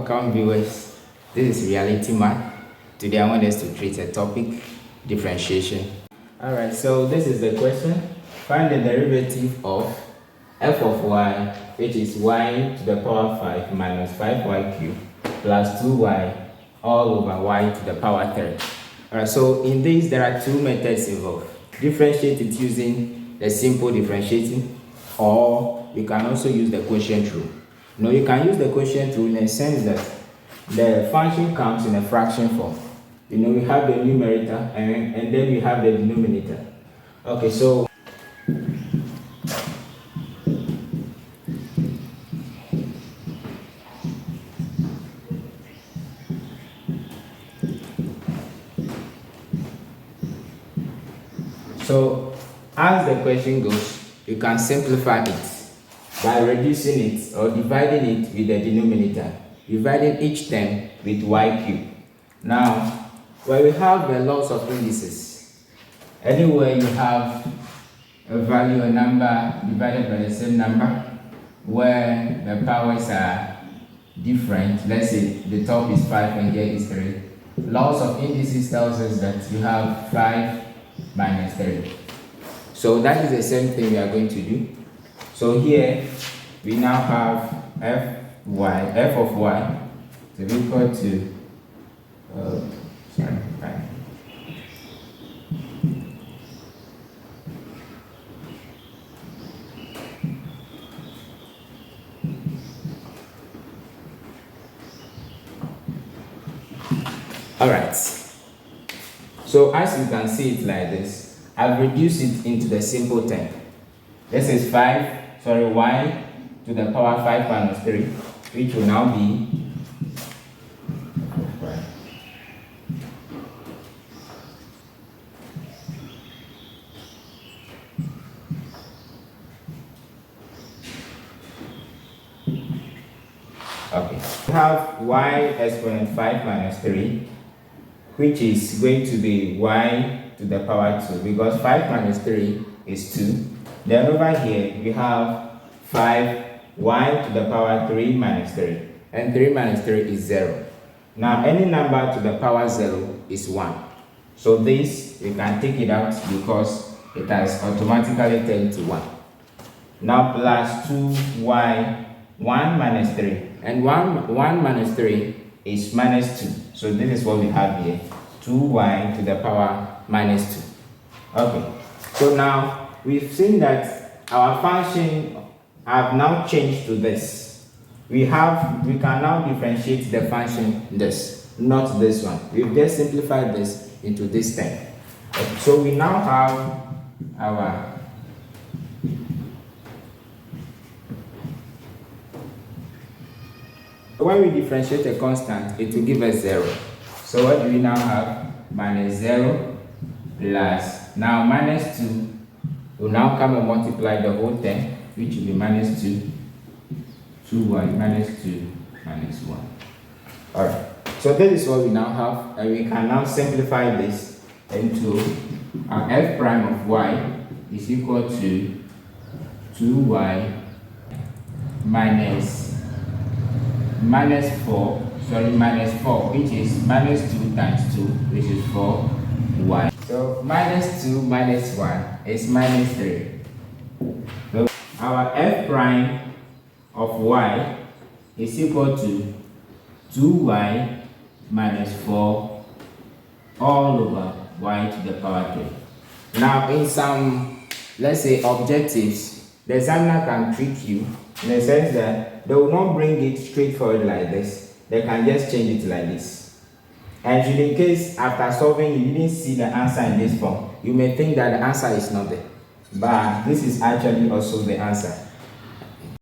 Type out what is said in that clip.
Welcome viewers, this is Reality Math. Today I want us to treat a topic, differentiation. Alright, so this is the question. Find the derivative of f of y, which is y to the power 5 minus 5y cubed plus 2y all over y to the power 3. Alright, so in this there are two methods involved. Differentiate it using the simple differentiating, or you can also use the quotient rule. No, you can use the quotient rule in a sense that the function comes in a fraction form. We have the numerator and then we have the denominator. Okay, so as the question goes, you can simplify it by reducing it or dividing it with the denominator, dividing each term with y cubed. Now, when we have the laws of indices, anywhere you have a value, a number divided by the same number, where the powers are different, let's say the top is 5 and here is 3, laws of indices tells us that you have 5 minus 3. So that is the same thing we are going to do. So here we now have f of y to be equal to Alright, so as you can see it like this, I've reduced it into the simple term. This is y to the power 5 minus 3, which will now be okay. We have y exponent 5 minus 3, which is going to be y to the power 2, because 5 minus 3 is 2. Then over here we have 5y to the power 3 minus 3, and 3 minus 3 is 0. Now any number to the power 0 is 1. So this, you can take it out because it has automatically turned to 1. Now plus 2y, 1 minus 3, and 1 minus 3 is minus 2. So this is what we have here, 2y to the power minus 2. Okay, so now we've seen that our function have now changed to this. We can now differentiate the function this, not this one. We've just simplified this into this term. Okay, so we now have our when we differentiate a constant, it will give us 0. So what do we now have? Minus 0 plus, now minus 2 will now come and multiply the whole term, which will be minus 2, 2y minus 2 minus 1. Alright, so this is what we now have, and we can now simplify this into f prime of y is equal to 2y minus 4, which is minus 2 times 2, which is 4y. So minus 2 minus 1 is minus 3. So our f prime of y is equal to 2y minus 4 all over y to the power 3. Now in some, let's say, objectives, the examiner can trick you in the sense that they will not bring it straightforward like this. They can just change it like this. And in case after solving you didn't see the answer in this form, you may think that the answer is not there. But this is actually also the answer.